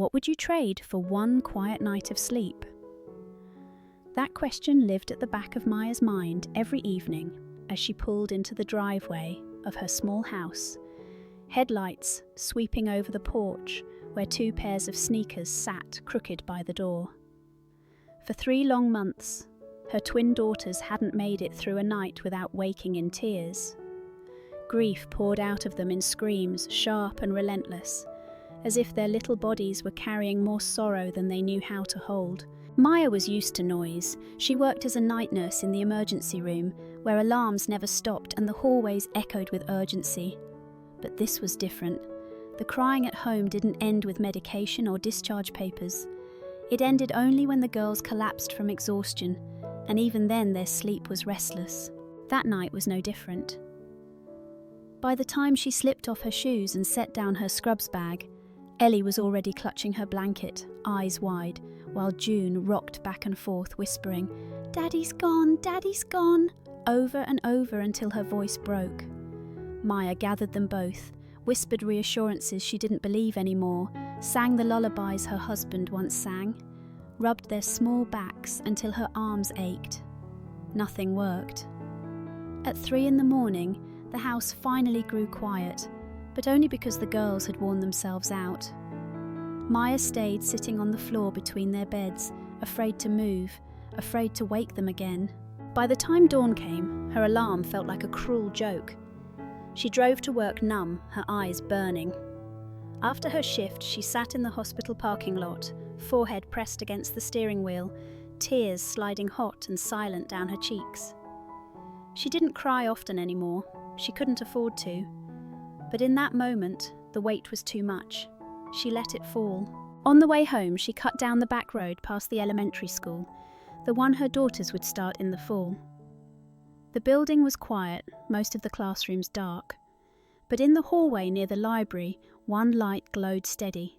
What would you trade for one quiet night of sleep? That question lived at the back of Maya's mind every evening as she pulled into the driveway of her small house, headlights sweeping over the porch where 2 pairs of sneakers sat crooked by the door. For 3 long months, her twin daughters hadn't made it through a night without waking in tears. Grief poured out of them in screams, sharp and relentless, as if their little bodies were carrying more sorrow than they knew how to hold. Maya was used to noise. She worked as a night nurse in the emergency room, where alarms never stopped and the hallways echoed with urgency. But this was different. The crying at home didn't end with medication or discharge papers. It ended only when the girls collapsed from exhaustion, and even then their sleep was restless. That night was no different. By the time she slipped off her shoes and set down her scrubs bag, Ellie was already clutching her blanket, eyes wide, while June rocked back and forth whispering, "Daddy's gone, Daddy's gone," over and over until her voice broke. Maya gathered them both, whispered reassurances she didn't believe anymore, sang the lullabies her husband once sang, rubbed their small backs until her arms ached. Nothing worked. At 3 in the morning, the house finally grew quiet, but only because the girls had worn themselves out. Maya stayed sitting on the floor between their beds, afraid to move, afraid to wake them again. By the time dawn came, her alarm felt like a cruel joke. She drove to work numb, her eyes burning. After her shift, she sat in the hospital parking lot, forehead pressed against the steering wheel, tears sliding hot and silent down her cheeks. She didn't cry often anymore. She couldn't afford to. But in that moment, the weight was too much. She let it fall. On the way home, she cut down the back road past the elementary school, the one her daughters would start in the fall. The building was quiet, most of the classrooms dark. But in the hallway near the library, one light glowed steady.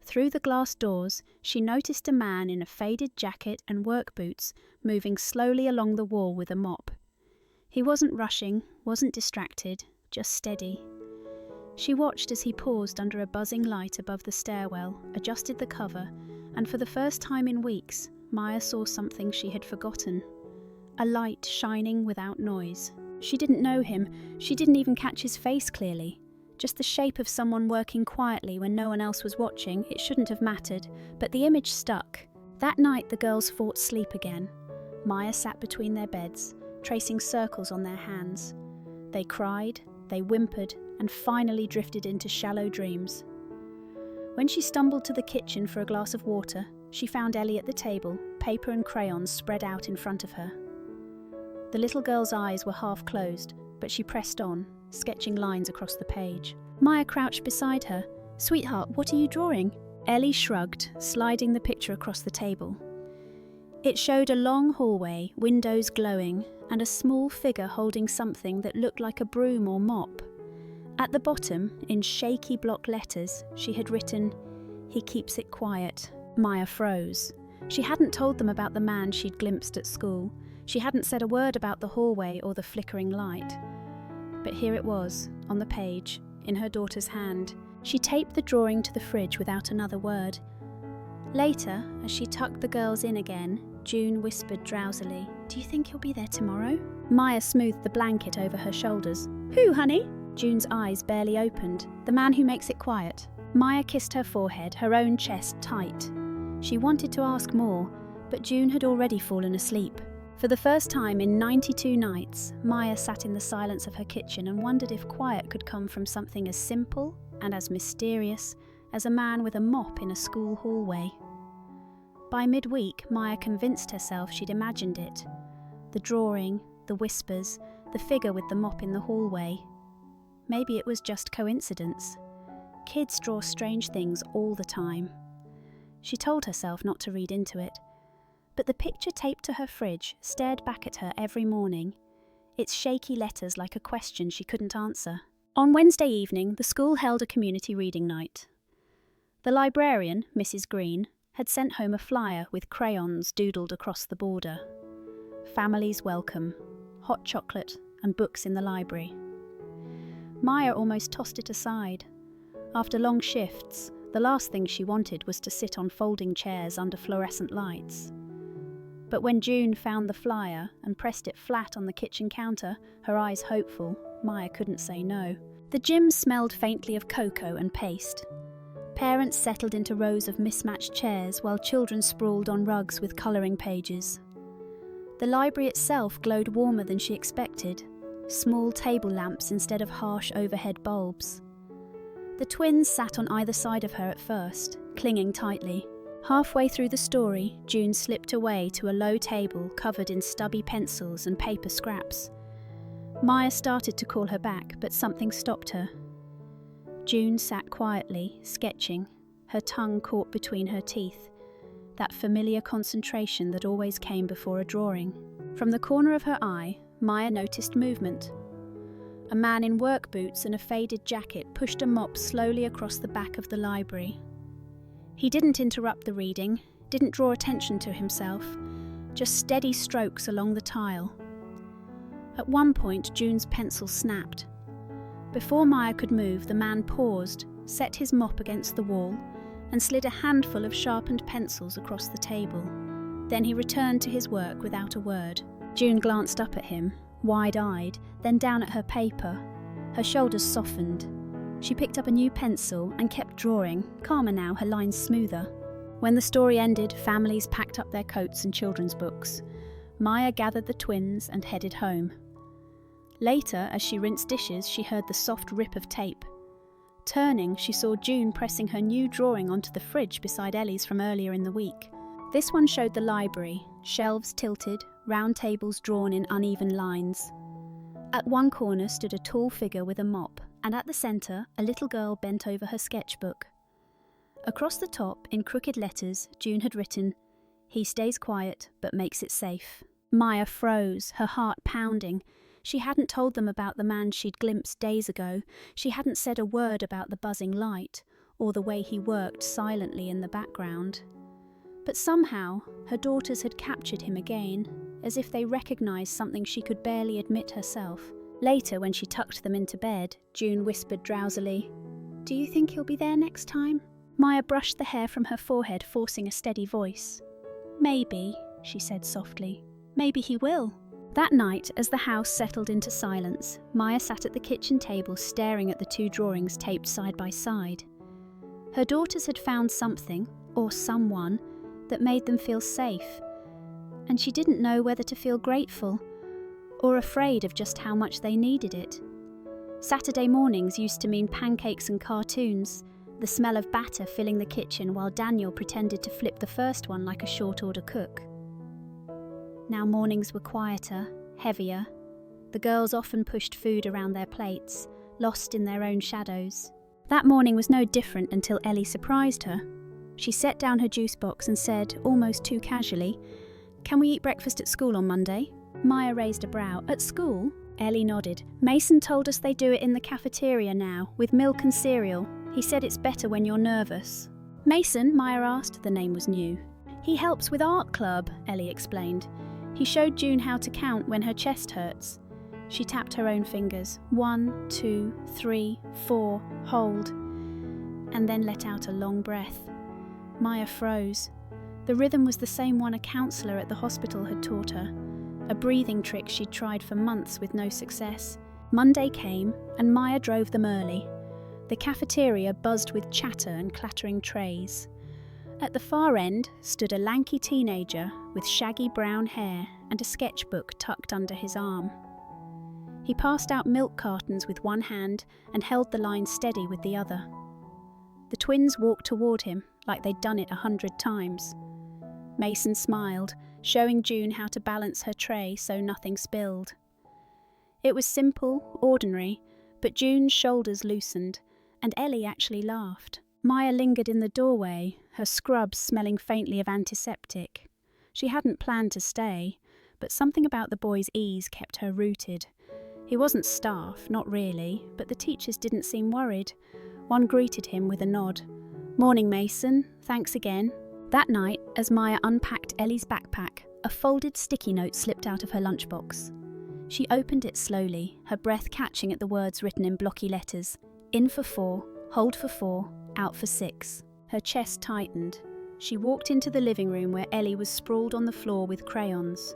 Through the glass doors, she noticed a man in a faded jacket and work boots moving slowly along the wall with a mop. He wasn't rushing, wasn't distracted, just steady. She watched as he paused under a buzzing light above the stairwell, adjusted the cover, and for the first time in weeks, Maya saw something she had forgotten. A light shining without noise. She didn't know him, she didn't even catch his face clearly. Just the shape of someone working quietly when no one else was watching. It shouldn't have mattered, but the image stuck. That night the girls fought sleep again. Maya sat between their beds, tracing circles on their hands. They cried, they whimpered, and finally drifted into shallow dreams. When she stumbled to the kitchen for a glass of water, she found Ellie at the table, paper and crayons spread out in front of her. The little girl's eyes were half closed, but she pressed on, sketching lines across the page. Maya crouched beside her. "Sweetheart, what are you drawing?" Ellie shrugged, sliding the picture across the table. It showed a long hallway, windows glowing, and a small figure holding something that looked like a broom or mop. At the bottom, in shaky block letters, she had written, "He keeps it quiet." Maya froze. She hadn't told them about the man she'd glimpsed at school. She hadn't said a word about the hallway or the flickering light. But here it was, on the page, in her daughter's hand. She taped the drawing to the fridge without another word. Later, as she tucked the girls in again, June whispered drowsily, "Do you think he'll be there tomorrow?" Maya smoothed the blanket over her shoulders. "Who, honey?" June's eyes barely opened. "The man who makes it quiet." Maya kissed her forehead, her own chest tight. She wanted to ask more, but June had already fallen asleep. For the first time in 92 nights, Maya sat in the silence of her kitchen and wondered if quiet could come from something as simple and as mysterious as a man with a mop in a school hallway. By midweek, Maya convinced herself she'd imagined it. The drawing, the whispers, the figure with the mop in the hallway. Maybe it was just coincidence. Kids draw strange things all the time. She told herself not to read into it. But the picture taped to her fridge stared back at her every morning, its shaky letters like a question she couldn't answer. On Wednesday evening, the school held a community reading night. The librarian, Mrs. Green, had sent home a flyer with crayons doodled across the border. Families welcome, hot chocolate and books in the library. Maya almost tossed it aside. After long shifts, The last thing she wanted was to sit on folding chairs under fluorescent lights. But when June found the flyer and pressed it flat on the kitchen counter, her eyes hopeful, Maya couldn't say no. The gym smelled faintly of cocoa and paste. Parents settled into rows of mismatched chairs while children sprawled on rugs with colouring pages. The library itself glowed warmer than she expected, small table lamps instead of harsh overhead bulbs. The twins sat on either side of her at first, clinging tightly. Halfway through the story, June slipped away to a low table covered in stubby pencils and paper scraps. Maya started to call her back, but something stopped her. June sat quietly, sketching, her tongue caught between her teeth, that familiar concentration that always came before a drawing. From the corner of her eye, Maya noticed movement. A man in work boots and a faded jacket pushed a mop slowly across the back of the library. He didn't interrupt the reading, didn't draw attention to himself, just steady strokes along the tile. At one point, June's pencil snapped. Before Maya could move, the man paused, set his mop against the wall, and slid a handful of sharpened pencils across the table. Then he returned to his work without a word. June glanced up at him, wide-eyed, then down at her paper. Her shoulders softened. She picked up a new pencil and kept drawing, calmer now, her lines smoother. When the story ended, families packed up their coats and children's books. Maya gathered the twins and headed home. Later, as she rinsed dishes, she heard the soft rip of tape. Turning, she saw June pressing her new drawing onto the fridge beside Ellie's from earlier in the week. This one showed the library, shelves tilted, round tables drawn in uneven lines. At one corner stood a tall figure with a mop, and at the centre, a little girl bent over her sketchbook. Across the top, in crooked letters, June had written, "He stays quiet, but makes it safe." Maya froze, her heart pounding. She hadn't told them about the man she'd glimpsed days ago. She hadn't said a word about the buzzing light, or the way he worked silently in the background. But somehow, her daughters had captured him again, as if they recognised something she could barely admit herself. Later, when she tucked them into bed, June whispered drowsily, "Do you think he'll be there next time?" Maya brushed the hair from her forehead, forcing a steady voice. "Maybe," she said softly. "Maybe he will." That night, as the house settled into silence, Maya sat at the kitchen table staring at the two drawings taped side by side. Her daughters had found something, or someone, that made them feel safe, and she didn't know whether to feel grateful or afraid of just how much they needed it. Saturday mornings used to mean pancakes and cartoons, the smell of batter filling the kitchen while Daniel pretended to flip the first one like a short-order cook. Now mornings were quieter, heavier. The girls often pushed food around their plates, lost in their own shadows. That morning was no different until Ellie surprised her. She set down her juice box and said, almost too casually, "Can we eat breakfast at school on Monday?" Maya raised a brow. "At school?" Ellie nodded. "Mason told us they do it in the cafeteria now, with milk and cereal. He said it's better when you're nervous." "Mason?" Maya asked. The name was new. "He helps with art club," Ellie explained. "He showed June how to count when her chest hurts." She tapped her own fingers. 1, 2, 3, 4, hold, and then let out a long breath. Maya froze. The rhythm was the same one a counsellor at the hospital had taught her, a breathing trick she'd tried for months with no success. Monday came, and Maya drove them early. The cafeteria buzzed with chatter and clattering trays. At the far end stood a lanky teenager with shaggy brown hair and a sketchbook tucked under his arm. He passed out milk cartons with one hand and held the line steady with the other. The twins walked toward him like they'd done it 100 times. Mason smiled, showing June how to balance her tray so nothing spilled. It was simple, ordinary, but June's shoulders loosened, and Ellie actually laughed. Maya lingered in the doorway, her scrubs smelling faintly of antiseptic. She hadn't planned to stay, but something about the boy's ease kept her rooted. He wasn't staff, not really, but the teachers didn't seem worried. One greeted him with a nod. "Morning, Mason. Thanks again." That night, as Maya unpacked Ellie's backpack, a folded sticky note slipped out of her lunchbox. She opened it slowly, her breath catching at the words written in blocky letters. "In for 4, hold for 4, out for 6. Her chest tightened. She walked into the living room where Ellie was sprawled on the floor with crayons.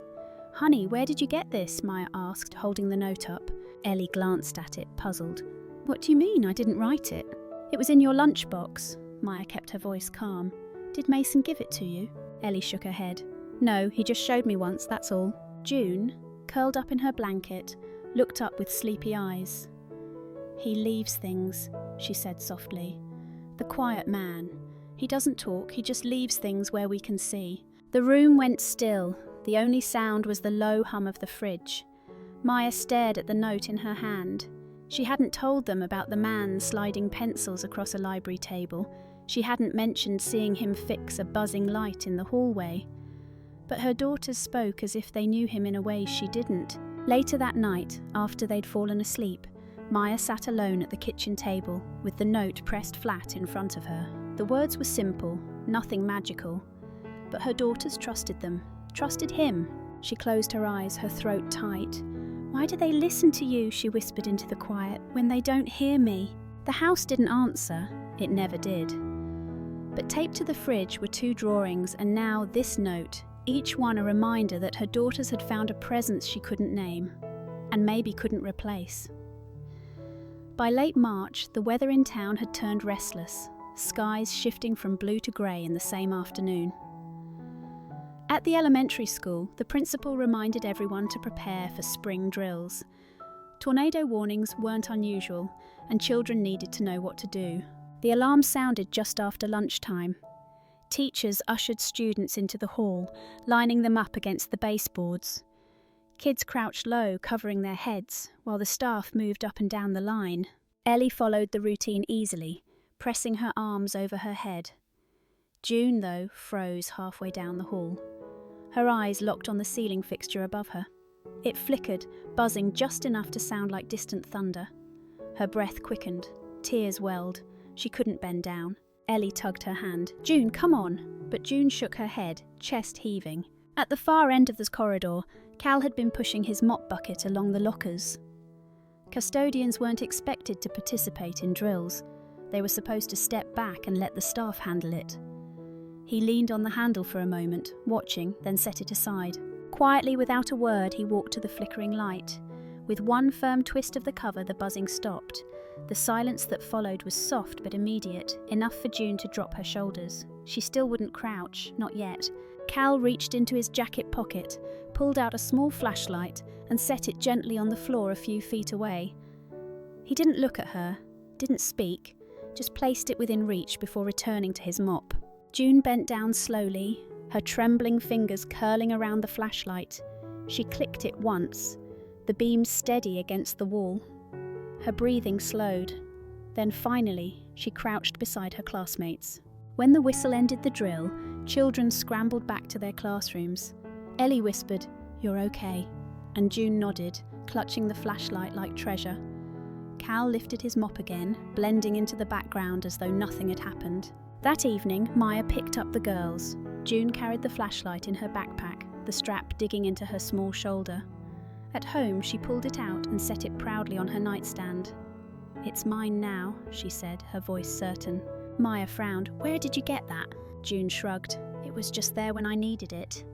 "Honey, where did you get this?" Maya asked, holding the note up. Ellie glanced at it, puzzled. "What do you mean? I didn't write it." "It was in your lunchbox." Maya kept her voice calm. "Did Mason give it to you?" Ellie shook her head. "No, he just showed me once, that's all." June, curled up in her blanket, looked up with sleepy eyes. "He leaves things," she said softly. "The quiet man. He doesn't talk, he just leaves things where we can see." The room went still. The only sound was the low hum of the fridge. Maya stared at the note in her hand. She hadn't told them about the man sliding pencils across a library table. She hadn't mentioned seeing him fix a buzzing light in the hallway. But her daughters spoke as if they knew him in a way she didn't. Later that night, after they'd fallen asleep, Maya sat alone at the kitchen table with the note pressed flat in front of her. The words were simple, nothing magical, but her daughters trusted them, trusted him. She closed her eyes, her throat tight. "Why do they listen to you?" she whispered into the quiet, "when they don't hear me?" The house didn't answer. It never did. But taped to the fridge were 2 drawings, and now this note, each one a reminder that her daughters had found a presence she couldn't name, and maybe couldn't replace. By late March, the weather in town had turned restless, skies shifting from blue to grey in the same afternoon. At the elementary school, the principal reminded everyone to prepare for spring drills. Tornado warnings weren't unusual, and children needed to know what to do. The alarm sounded just after lunchtime. Teachers ushered students into the hall, lining them up against the baseboards. Kids crouched low, covering their heads, while the staff moved up and down the line. Ellie followed the routine easily, pressing her arms over her head. June, though, froze halfway down the hall. Her eyes locked on the ceiling fixture above her. It flickered, buzzing just enough to sound like distant thunder. Her breath quickened. Tears welled. She couldn't bend down. Ellie tugged her hand. "June, come on!" But June shook her head, chest heaving. At the far end of the corridor, Cal had been pushing his mop bucket along the lockers. Custodians weren't expected to participate in drills. They were supposed to step back and let the staff handle it. He leaned on the handle for a moment, watching, then set it aside. Quietly, without a word, he walked to the flickering light. With one firm twist of the cover, the buzzing stopped. The silence that followed was soft but immediate, enough for June to drop her shoulders. She still wouldn't crouch, not yet. Cal reached into his jacket pocket, pulled out a small flashlight, and set it gently on the floor a few feet away. He didn't look at her, didn't speak, just placed it within reach before returning to his mop. June bent down slowly, her trembling fingers curling around the flashlight. She clicked it once, the beam steady against the wall. Her breathing slowed. Then finally, she crouched beside her classmates. When the whistle ended the drill, children scrambled back to their classrooms. Ellie whispered, "You're okay," and June nodded, clutching the flashlight like treasure. Cal lifted his mop again, blending into the background as though nothing had happened. That evening, Maya picked up the girls. June carried the flashlight in her backpack, the strap digging into her small shoulder. At home, she pulled it out and set it proudly on her nightstand. "It's mine now," she said, her voice certain. Maya frowned. "Where did you get that?" June shrugged. "It was just there when I needed it."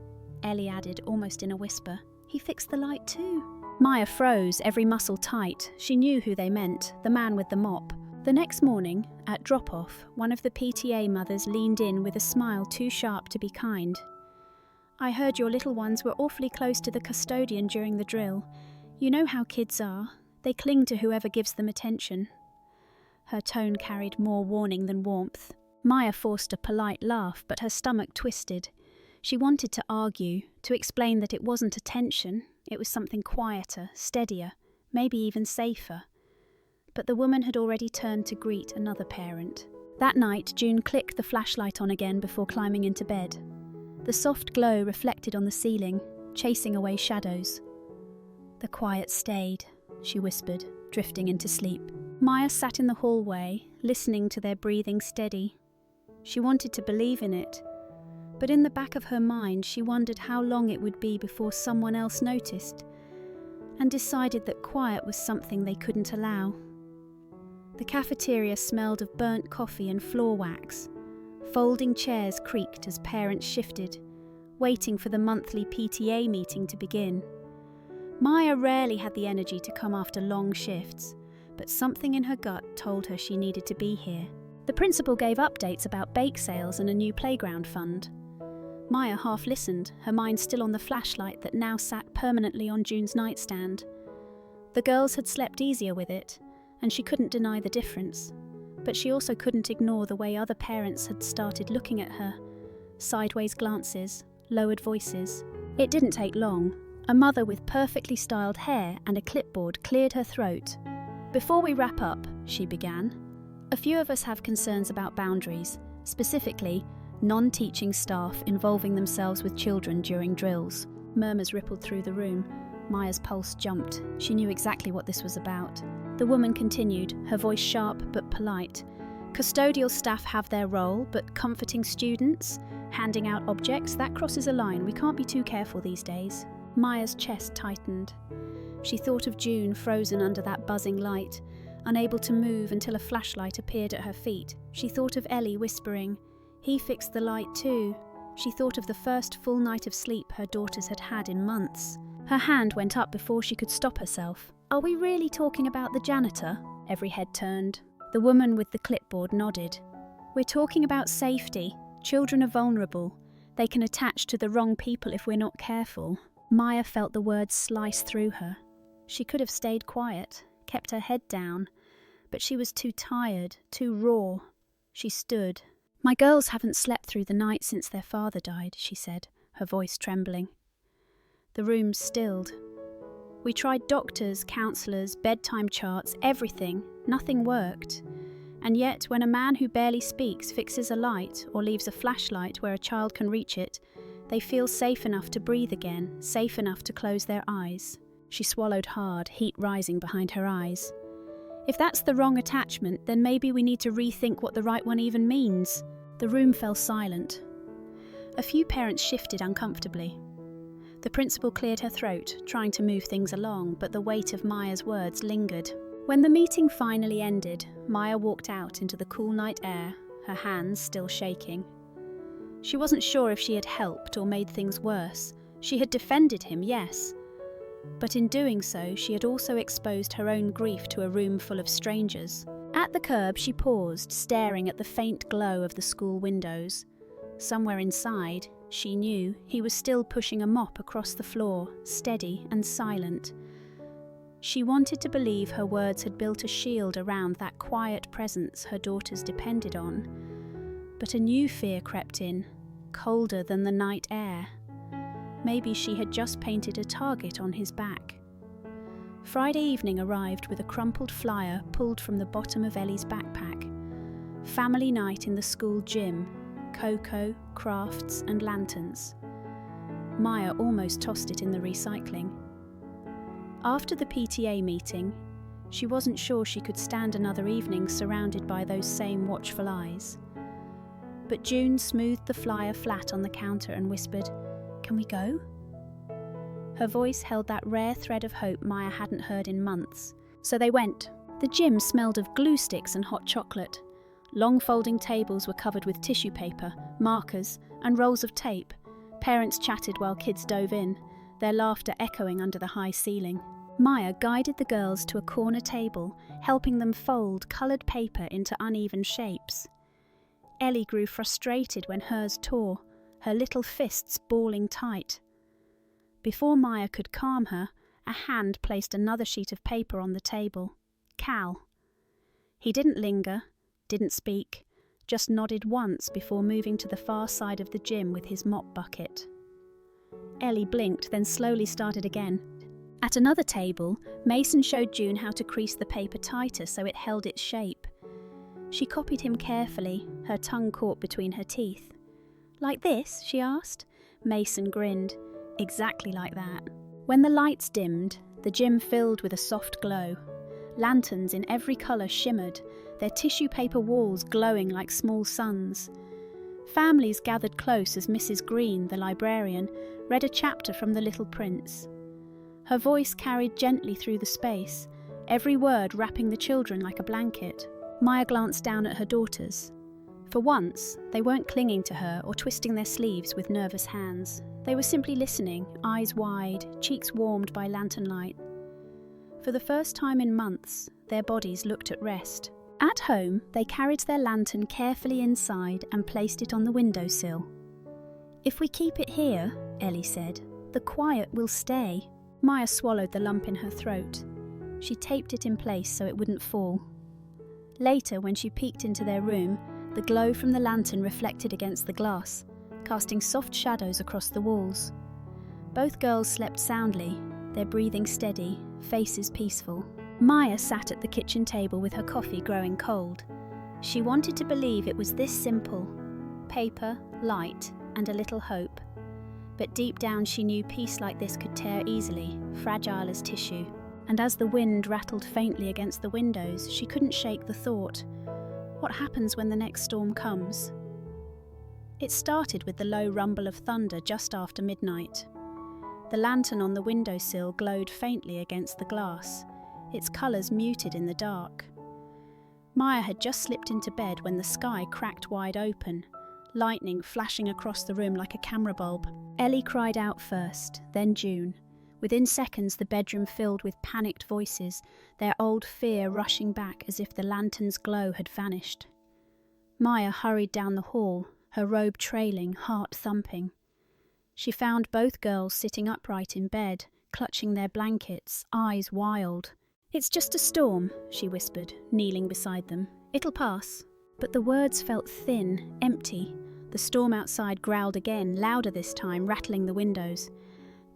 Ellie added, almost in a whisper, "He fixed the light too." Maya froze, every muscle tight. She knew who they meant, the man with the mop. The next morning, at drop-off, one of the PTA mothers leaned in with a smile too sharp to be kind. "I heard your little ones were awfully close to the custodian during the drill. You know how kids are. They cling to whoever gives them attention." Her tone carried more warning than warmth. Maya forced a polite laugh, but her stomach twisted. She wanted to argue, to explain that it wasn't attention, it was something quieter, steadier, maybe even safer. But the woman had already turned to greet another parent. That night, June clicked the flashlight on again before climbing into bed. The soft glow reflected on the ceiling, chasing away shadows. "The quiet stayed," she whispered, drifting into sleep. Maya sat in the hallway, listening to their breathing steady. She wanted to believe in it, but in the back of her mind she wondered how long it would be before someone else noticed, and decided that quiet was something they couldn't allow. The cafeteria smelled of burnt coffee and floor wax. Folding chairs creaked as parents shifted, waiting for the monthly PTA meeting to begin. Maya rarely had the energy to come after long shifts, but something in her gut told her she needed to be here. The principal gave updates about bake sales and a new playground fund. Maya half listened, her mind still on the flashlight that now sat permanently on June's nightstand. The girls had slept easier with it, and she couldn't deny the difference. But she also couldn't ignore the way other parents had started looking at her. Sideways glances, lowered voices. It didn't take long. A mother with perfectly styled hair and a clipboard cleared her throat. "Before we wrap up," she began, "a few of us have concerns about boundaries, specifically non-teaching staff involving themselves with children during drills." Murmurs rippled through the room. Maya's pulse jumped. She knew exactly what this was about. The woman continued, her voice sharp but polite. "Custodial staff have their role, but comforting students, handing out objects, that crosses a line. We can't be too careful these days." Maya's chest tightened. She thought of June frozen under that buzzing light, unable to move until a flashlight appeared at her feet. She thought of Ellie whispering, "He fixed the light too." She thought of the first full night of sleep her daughters had had in months. Her hand went up before she could stop herself. "Are we really talking about the janitor?" Every head turned. The woman with the clipboard nodded. "We're talking about safety. Children are vulnerable. They can attach to the wrong people if we're not careful." Maya felt the words slice through her. She could have stayed quiet, kept her head down, but she was too tired, too raw. She stood. "My girls haven't slept through the night since their father died," she said, her voice trembling. The room stilled. "We tried doctors, counsellors, bedtime charts, everything. Nothing worked. And yet, when a man who barely speaks fixes a light or leaves a flashlight where a child can reach it, they feel safe enough to breathe again, safe enough to close their eyes." She swallowed hard, heat rising behind her eyes. "If that's the wrong attachment, then maybe we need to rethink what the right one even means." The room fell silent. A few parents shifted uncomfortably. The principal cleared her throat, trying to move things along, but the weight of Maya's words lingered. When the meeting finally ended, Maya walked out into the cool night air, her hands still shaking. She wasn't sure if she had helped or made things worse. She had defended him, yes. But in doing so, she had also exposed her own grief to a room full of strangers. At the curb, she paused, staring at the faint glow of the school windows. Somewhere inside, she knew, he was still pushing a mop across the floor, steady and silent. She wanted to believe her words had built a shield around that quiet presence her daughters depended on. But a new fear crept in, colder than the night air. Maybe she had just painted a target on his back. Friday evening arrived with a crumpled flyer pulled from the bottom of Ellie's backpack. Family night in the school gym. Cocoa, crafts and lanterns. Maya almost tossed it in the recycling. After the PTA meeting, she wasn't sure she could stand another evening surrounded by those same watchful eyes. But June smoothed the flyer flat on the counter and whispered, "Can we go?" Her voice held that rare thread of hope Maya hadn't heard in months. So they went. The gym smelled of glue sticks and hot chocolate. Long folding tables were covered with tissue paper, markers, and rolls of tape. Parents chatted while kids dove in, their laughter echoing under the high ceiling. Maya guided the girls to a corner table, helping them fold coloured paper into uneven shapes. Ellie grew frustrated when hers tore, her little fists balling tight. Before Maya could calm her, a hand placed another sheet of paper on the table. Cal. He didn't linger, didn't speak, just nodded once before moving to the far side of the gym with his mop bucket. Ellie blinked, then slowly started again. At another table, Mason showed June how to crease the paper tighter so it held its shape. She copied him carefully, her tongue caught between her teeth. "Like this?" she asked. Mason grinned. "Exactly like that." When the lights dimmed, the gym filled with a soft glow. Lanterns in every colour shimmered, their tissue paper walls glowing like small suns. Families gathered close as Mrs. Green, the librarian, read a chapter from The Little Prince. Her voice carried gently through the space, every word wrapping the children like a blanket. Maya glanced down at her daughters. For once, they weren't clinging to her or twisting their sleeves with nervous hands. They were simply listening, eyes wide, cheeks warmed by lantern light. For the first time in months, their bodies looked at rest. At home, they carried their lantern carefully inside and placed it on the windowsill. "If we keep it here," Ellie said, "the quiet will stay." Maya swallowed the lump in her throat. She taped it in place so it wouldn't fall. Later, when she peeked into their room, the glow from the lantern reflected against the glass, casting soft shadows across the walls. Both girls slept soundly, their breathing steady, faces peaceful. Maya sat at the kitchen table with her coffee growing cold. She wanted to believe it was this simple: paper, light, and a little hope. But deep down she knew peace like this could tear easily, fragile as tissue. And as the wind rattled faintly against the windows, she couldn't shake the thought, what happens when the next storm comes? It started with the low rumble of thunder just after midnight. The lantern on the windowsill glowed faintly against the glass, its colours muted in the dark. Maya had just slipped into bed when the sky cracked wide open, lightning flashing across the room like a camera bulb. Ellie cried out first, then June. Within seconds the bedroom filled with panicked voices, their old fear rushing back as if the lantern's glow had vanished. Maya hurried down the hall, her robe trailing, heart thumping. She found both girls sitting upright in bed, clutching their blankets, eyes wild. "It's just a storm," she whispered, kneeling beside them. "It'll pass." But the words felt thin, empty. The storm outside growled again, louder this time, rattling the windows.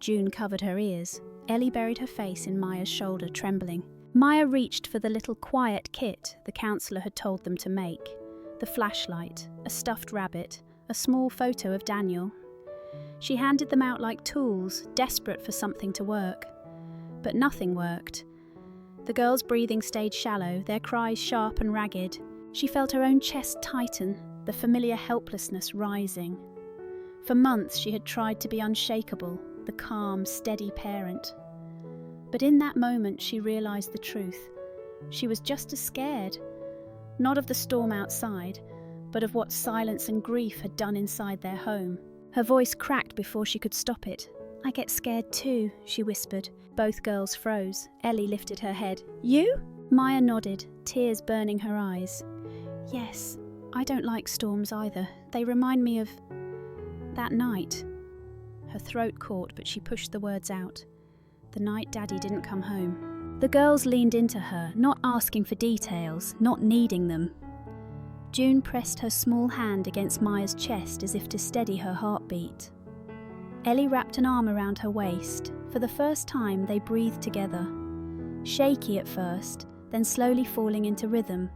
June covered her ears. Ellie buried her face in Maya's shoulder, trembling. Maya reached for the little quiet kit the counsellor had told them to make. The flashlight, a stuffed rabbit, a small photo of Daniel. She handed them out like tools, desperate for something to work. But nothing worked. The girls' breathing stayed shallow, their cries sharp and ragged. She felt her own chest tighten, the familiar helplessness rising. For months she had tried to be unshakable, the calm, steady parent. But in that moment she realised the truth. She was just as scared, not of the storm outside, but of what silence and grief had done inside their home. Her voice cracked before she could stop it. "I get scared too," she whispered. Both girls froze. Ellie lifted her head. "You?" Maya nodded, tears burning her eyes. "Yes, I don't like storms either. They remind me of that night." Her throat caught, but she pushed the words out. "The night Daddy didn't come home." The girls leaned into her, not asking for details, not needing them. June pressed her small hand against Maya's chest as if to steady her heartbeat. Ellie wrapped an arm around her waist. For the first time they breathed together. Shaky at first, then slowly falling into rhythm.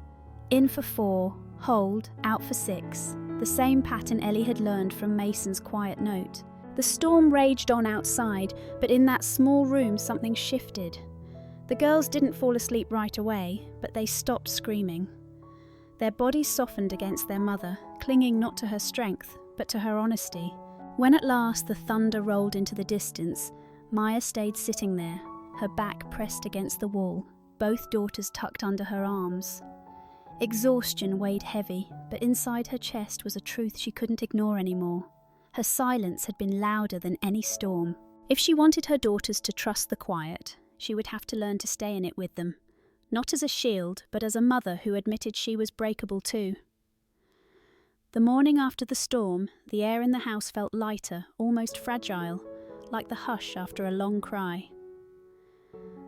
In for 4, hold, out for 6. The same pattern Ellie had learned from Mason's quiet note. The storm raged on outside, but in that small room something shifted. The girls didn't fall asleep right away, but they stopped screaming. Their bodies softened against their mother, clinging not to her strength, but to her honesty. When at last the thunder rolled into the distance, Maya stayed sitting there, her back pressed against the wall, both daughters tucked under her arms. Exhaustion weighed heavy, but inside her chest was a truth she couldn't ignore anymore. Her silence had been louder than any storm. If she wanted her daughters to trust the quiet, she would have to learn to stay in it with them. Not as a shield, but as a mother who admitted she was breakable too. The morning after the storm, the air in the house felt lighter, almost fragile, like the hush after a long cry.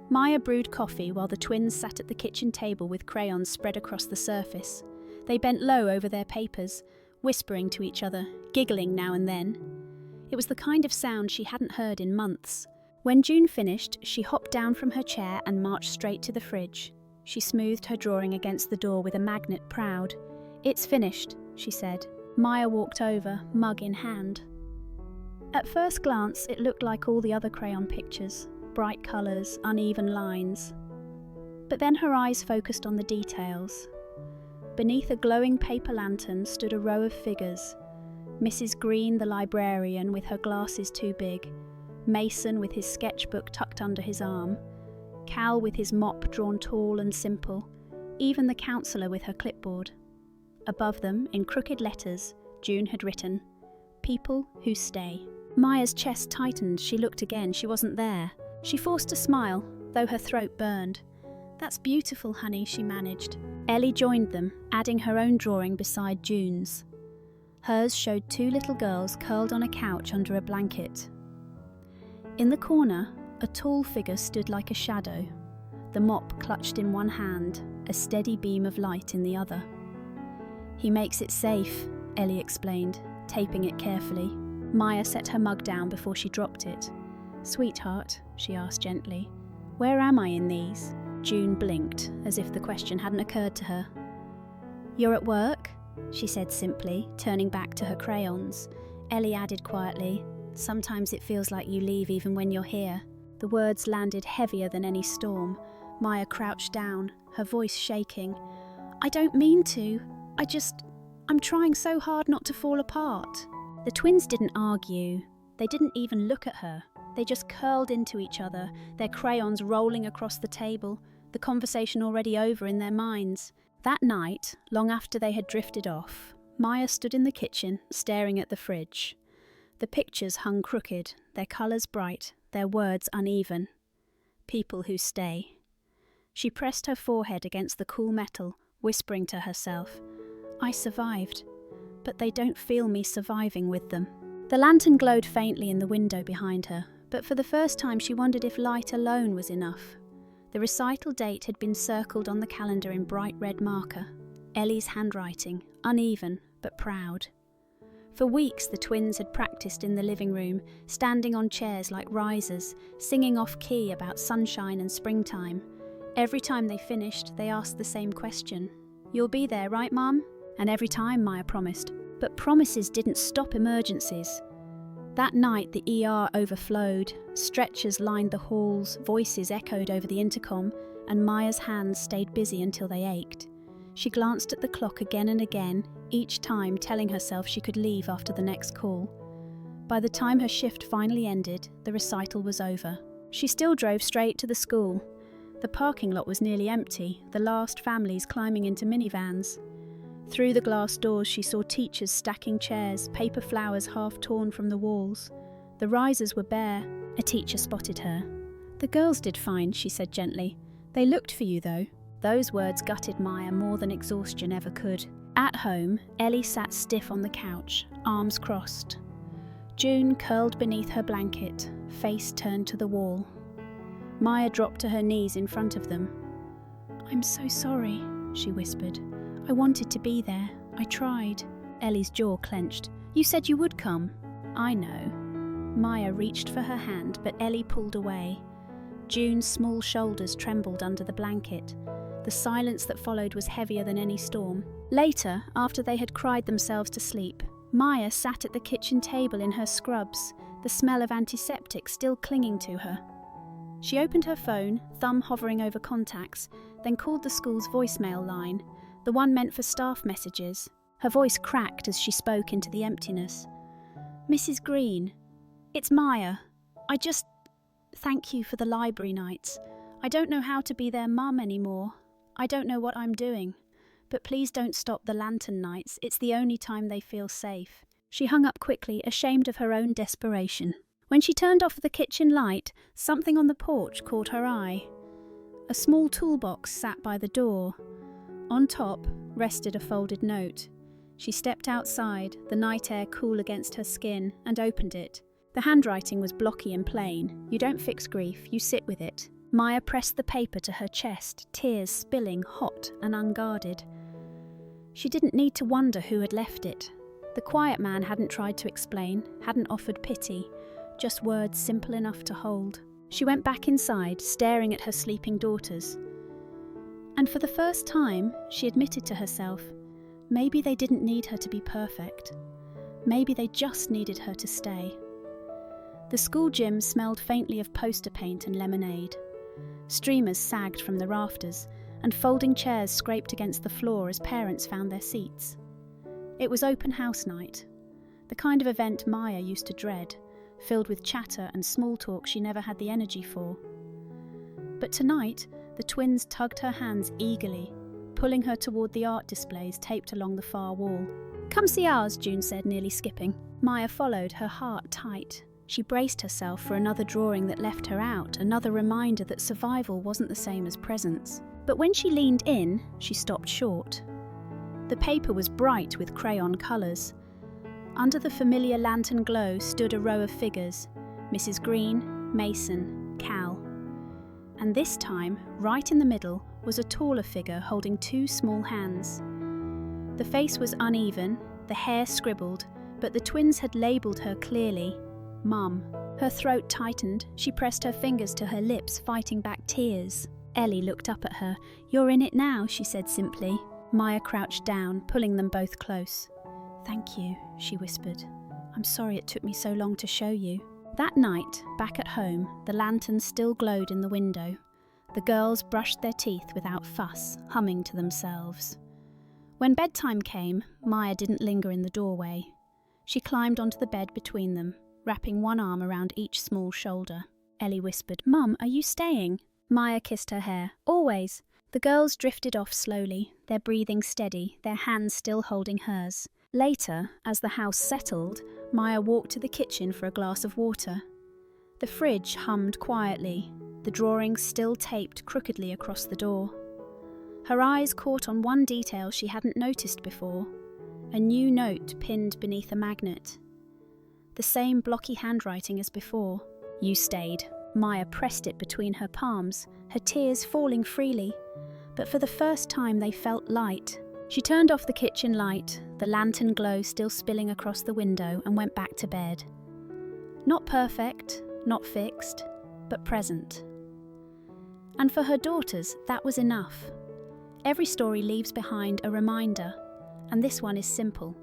Maya brewed coffee while the twins sat at the kitchen table with crayons spread across the surface. They bent low over their papers, whispering to each other, giggling now and then. It was the kind of sound she hadn't heard in months. When June finished, she hopped down from her chair and marched straight to the fridge. She smoothed her drawing against the door with a magnet, proud. "It's finished," she said. Maya walked over, mug in hand. At first glance, it looked like all the other crayon pictures, bright colours, uneven lines. But then her eyes focused on the details. Beneath a glowing paper lantern stood a row of figures. Mrs. Green, the librarian, with her glasses too big. Mason with his sketchbook tucked under his arm. Cal with his mop drawn tall and simple. Even the counsellor with her clipboard. Above them, in crooked letters, June had written, "People who stay." Maya's chest tightened. She looked again. She wasn't there. She forced a smile, though her throat burned. "That's beautiful, honey," she managed. Ellie joined them, adding her own drawing beside June's. Hers showed two little girls curled on a couch under a blanket. In the corner, a tall figure stood like a shadow, the mop clutched in one hand, a steady beam of light in the other. "He makes it safe," Ellie explained, taping it carefully. Maya set her mug down before she dropped it. "Sweetheart," she asked gently, "where am I in these?" June blinked, as if the question hadn't occurred to her. "You're at work?" she said simply, turning back to her crayons. Ellie added quietly, "Sometimes it feels like you leave even when you're here." The words landed heavier than any storm. Maya crouched down, her voice shaking. "I don't mean to. I'm trying so hard not to fall apart." The twins didn't argue. They didn't even look at her. They just curled into each other, their crayons rolling across the table, the conversation already over in their minds. That night, long after they had drifted off, Maya stood in the kitchen, staring at the fridge. The pictures hung crooked, their colours bright, their words uneven. People who stay. She pressed her forehead against the cool metal, whispering to herself, "I survived, but they don't feel me surviving with them." The lantern glowed faintly in the window behind her, but for the first time she wondered if light alone was enough. The recital date had been circled on the calendar in bright red marker. Ellie's handwriting, uneven but proud. For weeks the twins had practiced in the living room, standing on chairs like risers, singing off-key about sunshine and springtime. Every time they finished, they asked the same question. "You'll be there, right, Mum?" And every time, Maya promised. But promises didn't stop emergencies. That night the ER overflowed, stretchers lined the halls, voices echoed over the intercom, and Maya's hands stayed busy until they ached. She glanced at the clock again and again, each time telling herself she could leave after the next call. By the time her shift finally ended, the recital was over. She still drove straight to the school. The parking lot was nearly empty, the last families climbing into minivans. Through the glass doors she saw teachers stacking chairs, paper flowers half torn from the walls. The risers were bare. A teacher spotted her. "The girls did fine," she said gently. "They looked for you, though." Those words gutted Maya more than exhaustion ever could. At home, Ellie sat stiff on the couch, arms crossed. June curled beneath her blanket, face turned to the wall. Maya dropped to her knees in front of them. "I'm so sorry," she whispered. "I wanted to be there. I tried." Ellie's jaw clenched. "You said you would come." "I know." Maya reached for her hand, but Ellie pulled away. June's small shoulders trembled under the blanket. The silence that followed was heavier than any storm. Later, after they had cried themselves to sleep, Maya sat at the kitchen table in her scrubs, the smell of antiseptic still clinging to her. She opened her phone, thumb hovering over contacts, then called the school's voicemail line, the one meant for staff messages. Her voice cracked as she spoke into the emptiness. "Mrs. Green, it's Maya. Thank you for the library nights. I don't know how to be their mum anymore. I don't know what I'm doing. But please don't stop the lantern nights. It's the only time they feel safe." She hung up quickly, ashamed of her own desperation. When she turned off the kitchen light, something on the porch caught her eye. A small toolbox sat by the door. On top rested a folded note. She stepped outside, the night air cool against her skin, and opened it. The handwriting was blocky and plain. "You don't fix grief, you sit with it." Maya pressed the paper to her chest, tears spilling, hot and unguarded. She didn't need to wonder who had left it. The quiet man hadn't tried to explain, hadn't offered pity, just words simple enough to hold. She went back inside, staring at her sleeping daughters. And for the first time, she admitted to herself, maybe they didn't need her to be perfect. Maybe they just needed her to stay. The school gym smelled faintly of poster paint and lemonade. Streamers sagged from the rafters, and folding chairs scraped against the floor as parents found their seats. It was open house night, the kind of event Maya used to dread, filled with chatter and small talk she never had the energy for. But tonight, the twins tugged her hands eagerly, pulling her toward the art displays taped along the far wall. "Come see ours," June said, nearly skipping. Maya followed, her heart tight. She braced herself for another drawing that left her out, another reminder that survival wasn't the same as presence. But when she leaned in, she stopped short. The paper was bright with crayon colours. Under the familiar lantern glow stood a row of figures: Mrs. Green, Mason, Cal. And this time, right in the middle, was a taller figure holding two small hands. The face was uneven, the hair scribbled, but the twins had labelled her clearly, Mum. Her throat tightened, she pressed her fingers to her lips, fighting back tears. Ellie looked up at her. "You're in it now," she said simply. Maya crouched down, pulling them both close. "Thank you," she whispered. "I'm sorry it took me so long to show you." That night, back at home, the lanterns still glowed in the window. The girls brushed their teeth without fuss, humming to themselves. When bedtime came, Maya didn't linger in the doorway. She climbed onto the bed between them, wrapping one arm around each small shoulder. Ellie whispered, "Mum, are you staying?" Maya kissed her hair. "Always." The girls drifted off slowly, their breathing steady, their hands still holding hers. Later, as the house settled, Maya walked to the kitchen for a glass of water. The fridge hummed quietly, the drawings still taped crookedly across the door. Her eyes caught on one detail she hadn't noticed before, a new note pinned beneath a magnet. The same blocky handwriting as before. "You stayed." Maya pressed it between her palms, her tears falling freely, but for the first time they felt light. She turned off the kitchen light, the lantern glow still spilling across the window, and went back to bed. Not perfect, not fixed, but present. And for her daughters, that was enough. Every story leaves behind a reminder, and this one is simple.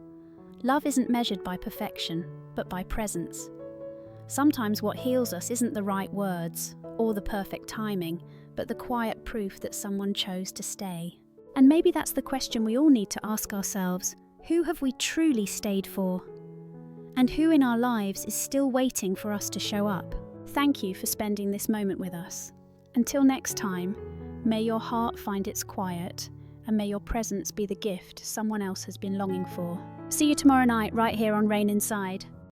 Love isn't measured by perfection, but by presence. Sometimes what heals us isn't the right words or the perfect timing, but the quiet proof that someone chose to stay. And maybe that's the question we all need to ask ourselves. Who have we truly stayed for? And who in our lives is still waiting for us to show up? Thank you for spending this moment with us. Until next time, may your heart find its quiet, and may your presence be the gift someone else has been longing for. See you tomorrow night right here on Rain Inside.